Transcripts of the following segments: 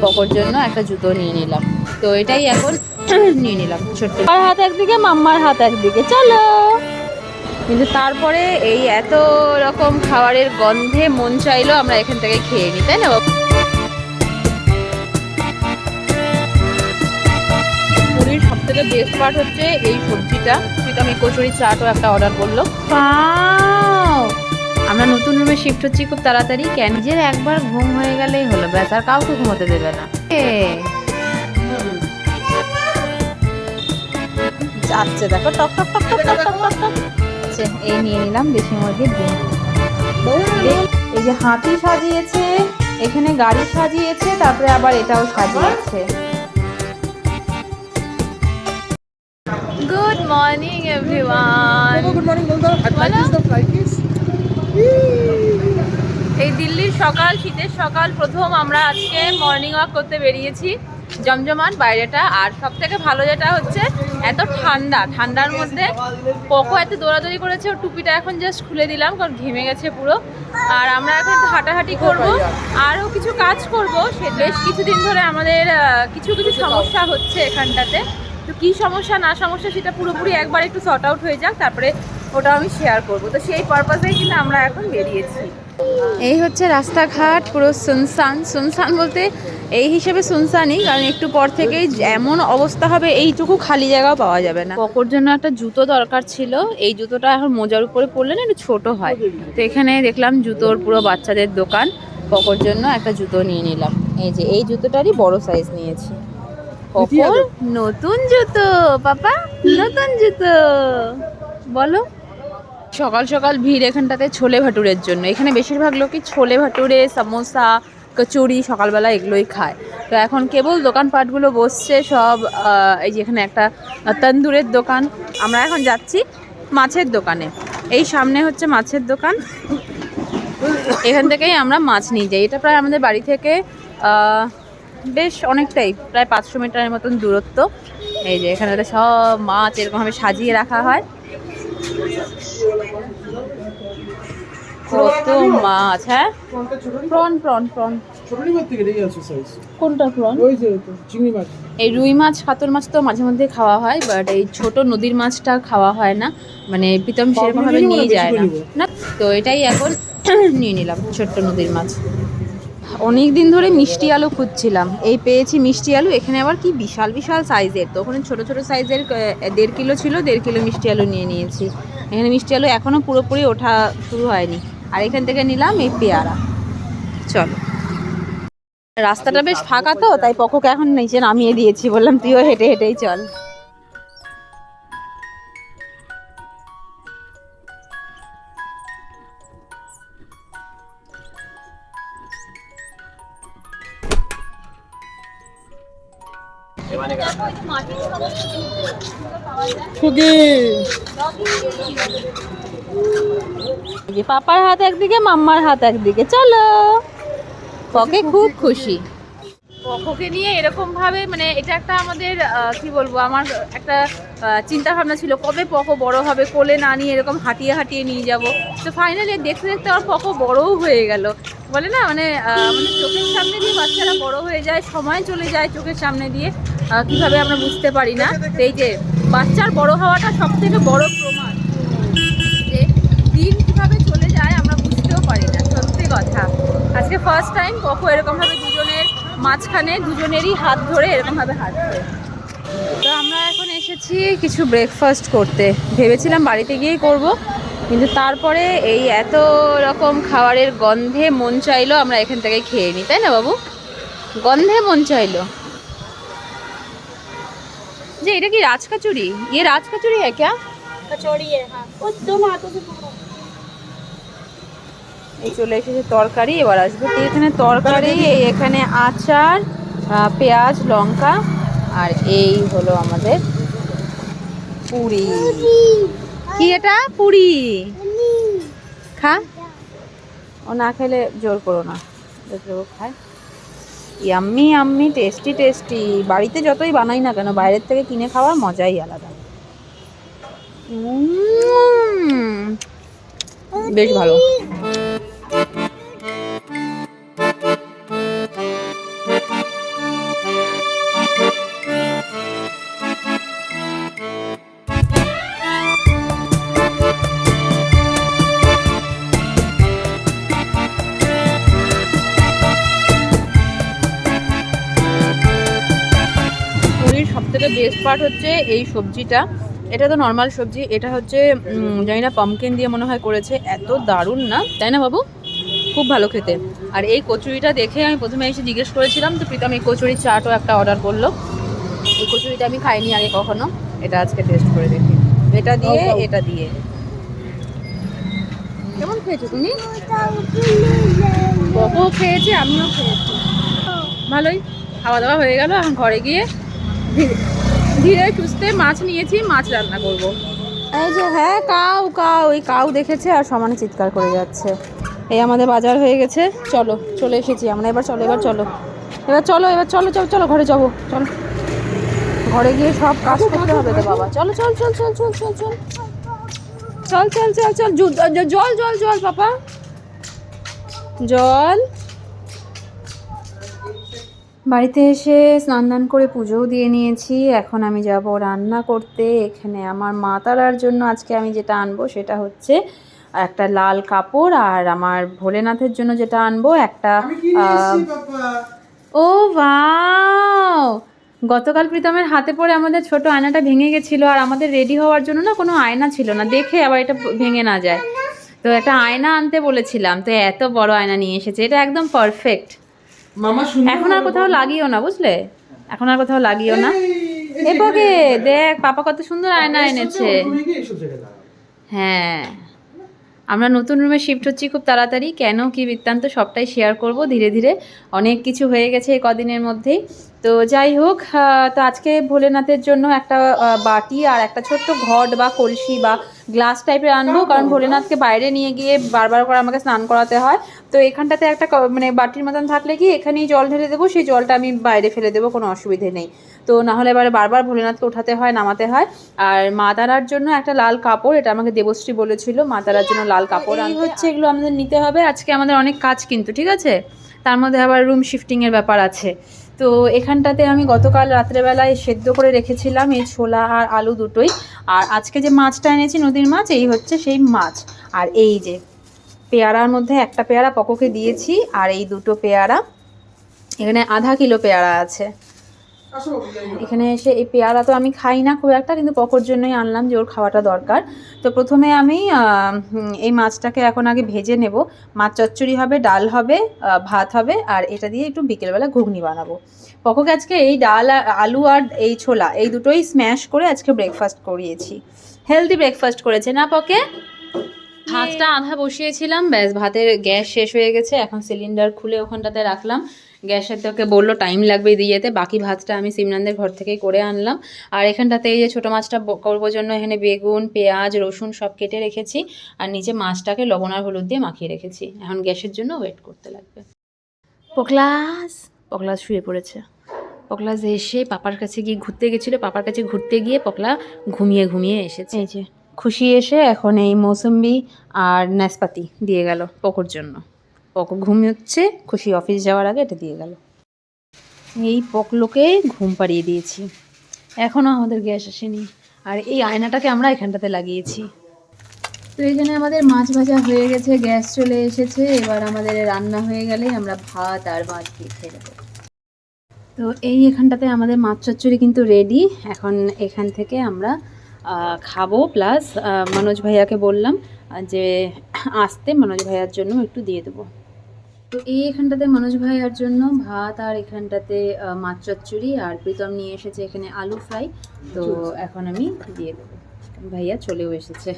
পকোর জন্য একটা জুতো নিয়ে নিলাম। তো এটাই এখন নিয়ে নিলাম ছোট্ট। আর হাত একদিকে, মাম্মার হাত একদিকে, চলো। কিন্তু তারপরে এই এত রকম খাবারের গন্ধে মন চাইলো আমরা এখান থেকে খেয়ে নিই, তাই না বাবু? পুরীর সব থেকে বেস্ট পার্ট হচ্ছে এই সবজিটা। আমি কচুরি চাটও একটা অর্ডার করলো। আমরা নতুন রুমে শিফট হচ্ছি খুব তাড়াতাড়ি। নিজের একবার ঘুম হয়ে গেলেই হলো, ব্যাস আর কাউকে ঘুমোতে দেবে না। যাচ্ছে দেখো, টক টক টক টক টক টক টক। এই নিয়ে নিলাম দেশি মুরগির ডিম। এই যে হাতি সাজিয়েছে, এখানে গাড়ি সাজিয়েছে, তারপরে আবার এটাও সাজিয়েছে। Good morning everyone. Good morning বলতো। এই দিল্লির সকাল, শীতের সকাল, প্রথম আমরা আজকে মর্নিং ওয়াক করতে বেরিয়েছি। জমজমান বাইরেটা। আর সব থেকে ভালো যেটা হচ্ছে এত ঠান্ডা, ঠান্ডার মধ্যে পকো এত দৌড়াদৌড়ি করেছে। ওর টুপিটা এখন জাস্ট খুলে দিলাম কারণ ঘেমে গেছে পুরো। আর আমরা এখন একটু হাঁটাহাঁটি করবো, আরও কিছু কাজ করবো। সে বেশ কিছুদিন ধরে আমাদের কিছু কিছু সমস্যা হচ্ছে এখানটাতে। তো কী সমস্যা না সমস্যা সেটা পুরোপুরি একবার একটু সর্ট আউট হয়ে যাক, তারপরে ওটা আমি শেয়ার করবো। তো সেই পারপাসেই কিন্তু আমরা এখন বেরিয়েছি। এই হচ্ছে রাস্তাঘাট, পুরো সুনসান। সুনসান বলতে এই হিসেবে সুনসানই, কারণ একটু পর থেকেই এমন অবস্থা হবে এইটুকু খালি জায়গাও পাওয়া যাবে না। পকোর জন্য একটা জুতো দরকার ছিল। এই জুতোটা এখন মোজার উপরে পরলে না একটু ছোট হয়। তো এখানে দেখলাম জুতোর পুরো বাচ্চাদের দোকান। পকোর জন্য একটা জুতো নিয়ে নিলাম। এই যে এই জুতোটারই বড় সাইজ নিয়েছি। পকোর নতুন জুতো, পাপা নতুন জুতো। বলো। সকাল সকাল ভিড় এখানটাতে ছোলে ভাটুরের জন্য। এখানে বেশিরভাগ লোকই ছোলে ভাটুরে, সমোসা, কচুরি সকালবেলা এগুলোই খায়। তো এখন কেবল দোকানপাটগুলো বসছে সব। এই যে এখানে একটা তন্দুরের দোকান। আমরা এখন যাচ্ছি মাছের দোকানে। এই সামনে হচ্ছে মাছের দোকান। এখান থেকেই আমরা মাছ নিয়ে যাই। এটা প্রায় আমাদের বাড়ি থেকে বেশ অনেকটাই, প্রায় 500 মিটারের মতন দূরত্ব। এই যে এখানে সব মাছ এরকমভাবে সাজিয়ে রাখা হয়। কত মাছ! হ্যাঁ, প্রন প্রন প্রন। কোনটা প্রন? এই রুই মাছ, কাতল মাছ তো মাঝে মধ্যে খাওয়া হয়, বাট এই ছোট নদীর মাছটা খাওয়া হয় না। মানে প্রীতম সেরকম ভাবে নিয়ে যায় না। তো এটাই এখন নিয়ে নিলাম, ছোট্ট নদীর মাছ। অনেক দিন ধরে মিষ্টি আলু খুঁজছিলাম, এই পেয়েছি মিষ্টি আলু। এখানে আবার কি বিশাল বিশাল সাইজের। তো ওখানে ছোটো ছোটো সাইজের 1.5 কিলো ছিল, 1.5 কিলো মিষ্টি আলু নিয়ে নিয়েছি। এখানে মিষ্টি আলু এখনও পুরোপুরি ওঠা শুরু হয়নি। আর এখান থেকে নিলাম এই পেয়ারা। চলো, রাস্তাটা বেশ ফাঁকা তো, তাই পকোকে এখন নিচে নামিয়ে দিয়েছি, বললাম তুইও হেঁটে হেঁটেই চল। পাপার হাত একদিকে, মাম্মার হাত একদিকে, চলো। পকে খুব খুশি। পকোকে নিয়ে এরকম ভাবে, মানে এটা একটা আমাদের কি বলবো, আমার একটা চিন্তা ভাবনা ছিল কবে পকো বড় হবে, কোলে না নিয়ে এরকম হাঁটিয়ে হাঁটিয়ে নিয়ে যাব। তো ফাইনালি দেখতে দেখতে আমার পকো বড়ও হয়ে গেল। বলে না, মানে আমাদের চোখের সামনে দিয়ে বাচ্চারা বড় হয়ে যায়, সময় চলে যায় চোখের সামনে দিয়ে, কিভাবে আমরা বুঝতে পারি না। তো এই যে বাচ্চার বড় হওয়াটা সব থেকে বড় প্রমাণ যে দিন কিভাবে চলে যায় আমরা বুঝতেও পারি না। সত্যি কথা, আজকে ফার্স্ট টাইম পকো এরকমভাবে দুজনের মাঝখানে, দুজনেরই হাত ধরে এরকমভাবে হাঁটছে। তো আমরা এখন এসেছি কিছু ব্রেকফাস্ট করতে। ভেবেছিলাম বাড়িতে গিয়েই করব, কিন্তু তারপরে এই এত রকম খাবারের গন্ধে মন চাইলো আমরা এখান থেকে খেয়ে নিই, তাই না বাবু? গন্ধে মন চাইলো যে এটা কি রাজকচুরি? ये राजकचौरी है क्या? कचौड़ी है, हाँ। वो दोनों हाथों से पकड़ो। এই চলে এসেছে তরকারি, এবার আসবে এখানে তরকারি। এই এখানে আচার, পেঁয়াজ, লঙ্কা, আর এই হলো আমাদের পুরি। কি এটা? পুরি খা। ও না খেলে জোর করো না, খায়। Yummy yummy, tasty tasty. বাড়িতে যতই বানাই না কেন, বাইরের থেকে কিনে খাওয়ার মজাই আলাদা। বেশ ভালো। থেকে বেস্ট পার্ট হচ্ছে এই সবজিটা। এটা তো নর্মাল সবজি, এটা হচ্ছে জানি না পামকিন দিয়ে মনে হয় করেছে, এত দারুণ না, তাই না বাবু? খুব ভালো খেতে। আর এই কচুরিটা দেখে আমি প্রথমে এসে জিজ্ঞেস করেছিলাম, তো প্রীতম এই কচুরি চাটও একটা অর্ডার করলো। এই কচুরিটা আমি খাইনি আগে কখনো, এটা আজকে টেস্ট করে দেখি। এটা দিয়ে এটা দিয়ে কেমন খেয়েছো তুমি? বকও খেয়েছে, আমিও খেয়েছি, ভালোই। খাওয়া দাওয়া হয়ে গেল, এখন ঘরে গিয়ে ধীরে সুস্থে মাছ নিয়েছি, মাছ রান্না করব। এই যে হ্যাঁ কাউ কাউ, এই কাউ দেখেছে আর সমানে চিৎকার করে যাচ্ছে। এই আমাদের বাজার হয়ে গেছে, চলো চলে এসেছি আমরা, এবার চলো এবার চলো এবার চলো এবার চলো চলো চলো ঘরে যাবো, চলো ঘরে গিয়ে সব কাজ করতে হবে তো বাবা। চলো চল চল চল চল চল চল চল চল চল চল জল জল জল পাপা জল। বাড়িতে এসে স্নান দান করে পুজোও দিয়ে নিয়েছি। এখন আমি যাব রান্না করতে। এখানে আমার মা তারার জন্য আজকে আমি যেটা আনবো সেটা হচ্ছে একটা লাল কাপড়, আর আমার ভোলেনাথের জন্য যেটা আনবো একটা ও ওয়াও, গতকাল প্রীতমের হাতে পড়ে আমাদের ছোট আয়নাটা ভেঙে গেছিলো, আর আমাদের রেডি হওয়ার জন্য না কোনো আয়না ছিল না, দেখে আবার এটা ভেঙে না যায়, তো একটা আয়না আনতে বলেছিলাম, তো এত বড় আয়না নিয়ে এসেছে, এটা একদম পারফেক্ট। এখন আর কোথাও লাগিও না, বুঝলে, এখন আর কোথাও লাগিও না। এপকে দেখ পাপা কত সুন্দর আয়না এনেছে। হ্যাঁ, আমরা নতুন রুমে শিফট হচ্ছি খুব তাড়াতাড়ি, কেন কি বৃত্তান্ত সবটাই শেয়ার করব ধীরে ধীরে, অনেক কিছু হয়ে গেছে এই কদিনের মধ্যেই। তো যাই হোক, তো আজকে ভোলেনাথের জন্য একটা বাটি আর একটা ছোট্ট ঘট বা কলসি বা গ্লাস টাইপের আনবো, কারণ ভোলেনাথকে বাইরে নিয়ে গিয়ে বারবার করে আমাকে স্নান করাতে হয়। তো এখানটাতে একটা মানে বাটির মতন থাকলে কি এখানেই জল ঢেলে দেবো, সেই জলটা আমি বাইরে ফেলে দেবো, কোনো অসুবিধে নেই। তো নাহলে এবারে বারবার ভোলেনাথকে উঠাতে হয় নামাতে হয়। আর মা তারার জন্য একটা লাল কাপড়, এটা আমাকে দেবশ্রী বলেছিল মা তারার জন্য লাল কাপড় আনতে হচ্ছে, এগুলো আমাদের নিতে হবে। আজকে আমাদের অনেক কাজ কিন্তু, ঠিক আছে, তার মধ্যে আবার রুম শিফটিংয়ের ব্যাপার আছে। তো এখানটাতে আমি গতকাল রাত্রেবেলায় সেদ্ধ করে রেখেছিলাম এই ছোলা আর আলু দুটোই, আর আজকে যে মাছটা এনেছি নদীর মাছ, এই হচ্ছে সেই মাছ। আর এই যে পেয়ারার মধ্যে একটা পেয়ারা পকোকে দিয়েছি, আর এই দুটো পেয়ারা, এখানে আধা কিলো পেয়ারা আছে। এখানে এসে এই পেয়ারা তো আমি খাই না খুব একটা, কিন্তু পকোর জন্যই আনলাম, যে ওর খাওয়াটা দরকার। তো প্রথমে আমি এই মাছটাকে এখন আগে ভেজে নেব। মাছ চচ্চড়ি হবে, ডাল হবে, ভাত হবে, আর এটা দিয়ে একটু বিকেলবেলা ঘুগনি বানাবো। পকোকে আজকে এই ডাল আর আলু আর এই ছোলা এই দুটোই স্ম্যাশ করে আজকে ব্রেকফাস্ট করিয়েছি, হেলদি ব্রেকফাস্ট করেছে না পকে। ভাতটা আধা বসিয়েছিলাম, ব্যাস ভাতের গ্যাস শেষ হয়ে গেছে, এখন সিলিন্ডার খুলে ওখানটাতে রাখলাম। গ্যাসের থেকে বললো টাইম লাগবে দিয়ে যেতে, বাকি ভাতটা আমি সিমরানদের ঘর থেকেই করে আনলাম। আর এখানটাতে এই যে ছোটো মাছটা করবো জন্য এখানে বেগুন পেঁয়াজ রসুন সব কেটে রেখেছি, আর নিচে মাছটাকে লবণ আর হলুদ দিয়ে মাখিয়ে রেখেছি, এখন গ্যাসের জন্য ওয়েট করতে লাগবে। পকলাস শুয়ে পড়েছে। পকলাস এসে পাপার কাছে গিয়ে ঘুরতে গেছিলো, পাপার কাছে ঘুরতে গিয়ে পকলা ঘুমিয়ে এসেছে। এই যে খুশি এসে এখন এই মৌসুম্বি আর নাশপাতি দিয়ে গেল পকোর জন্য। পকো ঘুমিয়েছে, খুশি অফিস যাওয়ার আগে এটা দিয়ে গেল। এই পকলোকে ঘুম পাড়িয়ে দিয়েছি, এখনও আমাদের গ্যাস আসেনি। আর এই আয়নাটাকে আমরা এখানটাতে লাগিয়েছি। তো এখানে আমাদের মাছ ভাজা হয়ে গেছে, গ্যাস চলে এসেছে, এবার আমাদের রান্না হয়ে গেলে আমরা ভাত আর মাছ দিয়ে খেয়ে নেব। তো এই এখানটাতে আমাদের মাছ চচ্চড়ি কিন্তু রেডি, এখন এখান থেকে আমরা খাবো। প্লাস মনোজ ভাইয়াকে বললাম যে আসতে মনোজ ভাইয়ার জন্য একটু দিয়ে দেবো। তো এই এখানটাতে মনোজ ভাইয়ার জন্য ভাত, আর এখানটাতে মাছ চচ্চড়ি, আর প্রীতম নিয়ে এসেছে এখানে আলু ফ্রাই। তো এখন আমি দিয়ে দেবো, ভাইয়া চলেও এসেছে।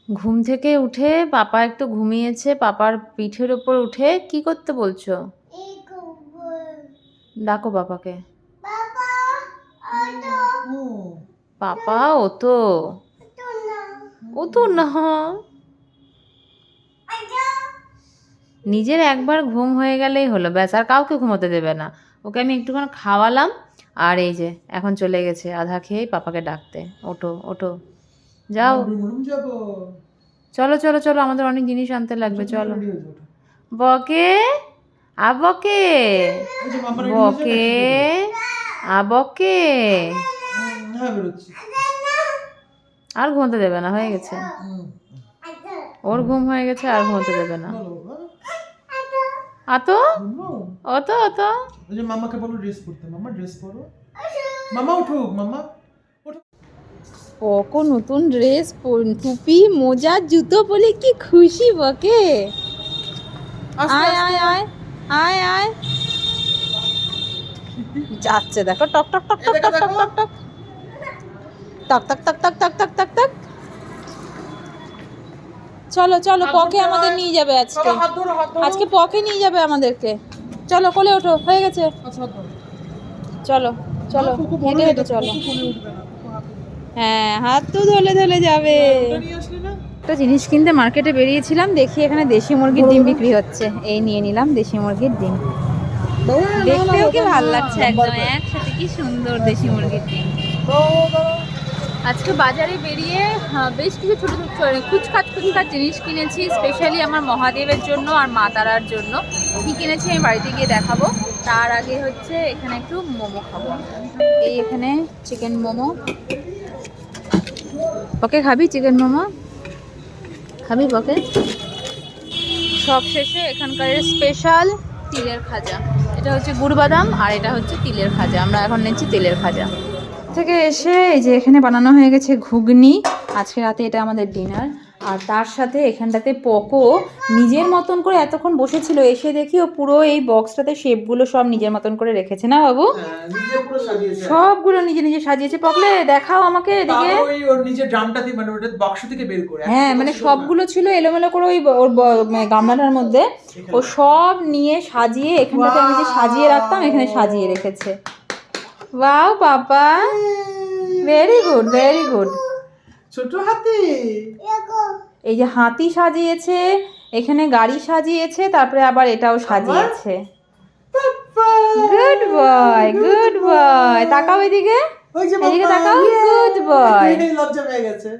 ঘুম থেকে উঠে পাপা একটু ঘুমিয়েছে, পাপার পিঠের ওপর উঠে কি করতে বলছো? ডাকো পাপাকে। পাপা ও তো না, নিজের একবার ঘুম হয়ে গেলেই হলো, ব্যাস, আর কাউকে ঘুমোতে দেবে না। ওকে আমি একটুখানি খাওয়ালাম, আর এই যে এখন চলে গেছে আধা খেয়েই পাপাকে ডাকতে, ওঠো ওঠো যাও, চলো চলো চলো, আমাদের অনেক জিনিস আনতে লাগবে, চলো। বকে আবকে বকে আবকে, আর ঘুমোতে দেবে না, হয়ে গেছে। ওর ঘুম হয়ে গেছে, আর ঘুমোতে দেবে না। বলো, হ্যাঁ? আতো ঘুমো? অত অত ওই যে মামাকে বলো ড্রেস পরতে, মামা ড্রেস পরো। মামা উঠুক, মামা উঠুক। পকো নতুন ড্রেস, টুপি, মোজা, জুতো বলে কি খুশি বকে। আস্তে আয় আস্তে। আয় আয় আয় আয় যাচ্ছে, দেখো টক টক টক টক দেখো, টক টক দেখো। টক টক টক টক টক টক টক টক টক। চলো চলো, হাত পকে ধরতে আমাদের হয়। নিয়ে যাবে আজকে। চলো, হাত ধরো, হাত ধরো। আজকে পকে নিয়ে যাবে আমাদেরকে। চলো কোলে ওঠো, হয়ে গেছে। আচ্ছা, হাত ধরো। চলো চলো, কুকু বড় হেঁটে হয়ে হেঁটে গেছে, চলো। কুকু কোলে উঠবে না, কুকু হাতে ধরো। হ্যাঁ, হাত তো ধলে ধলে যাবে। ওটা নিয়ে আসলি না? একটা জিনিস কিনতে মার্কেটে বেরিয়েছিলাম, দেখি এখানে দেশি মুরগির ডিম বিক্রি হচ্ছে। এই নিয়ে নিলাম দেশি মুরগির ডিম। দেখতেও কি ভালো লাগছে, একদম একসাথে কি সুন্দর দেশি মুরগির ডিম। আজকে বাজারে বেরিয়ে বেশ কিছু ছোট ছোট কুচকাচ জিনিস কিনেছি, স্পেশালি আমার মহাদেবের জন্য আর মা তারার জন্য। কি কিনেছি আমি বাড়িতে গিয়ে দেখাবো। তার আগে হচ্ছে এখানে একটু মোমো খাবো। এই এখানে চিকেন মোমো। ওকে খাবি চিকেন মোমো? খাবি বকে? সব শেষে এখানকার স্পেশাল তিলের খাজা। এটা হচ্ছে গুড় বাদাম আর এটা হচ্ছে তিলের খাজা। আমরা এখন নিচ্ছি তিলের খাজা। থেকে এসে এই যে এখানে বানানো হয়ে গেছে ঘুগনি। আজকে রাতে এটা আমাদের ডিনার। আর তার সাথে এখানটাতে পকো নিজের মতন করে এতক্ষণ বসেছিল, এসে দেখি ও পুরো এই বক্সটাতে শেপগুলো সব নিজের মতন করে রেখেছে না বাবু? হ্যাঁ, নিজে পুরো সাজিয়েছে। সবগুলো নিজে নিজে সাজিয়েছে। পকলে দেখাও আমাকে এদিকে। তাও ওই ওর নিজের ড্রামটা থেকে, মানে ওটা বাক্স থেকে বের করে। হ্যাঁ, মানে সবগুলো ছিল এলোমেলো করে ওই ওর মানে গামলাটার মধ্যে। ও সব নিয়ে সাজিয়ে এখানটাতে আমি যে সাজিয়ে রাখতাম এখানে সাজিয়ে রেখেছে। ওয়াও পাপা, ভেরি গুড ভেরি গুড। ছোট হাতি। এই যে হাতি সাজিয়েছে, এখানে গাড়ি সাজিয়েছে, তারপরে আবার এটাও সাজিয়েছে। Papa. Good boy good boy. তাকাও এদিকে, ওই যে এদিকে পাপা। তাকাও, গুড বয়। লজ্জা পেয়ে গেছে।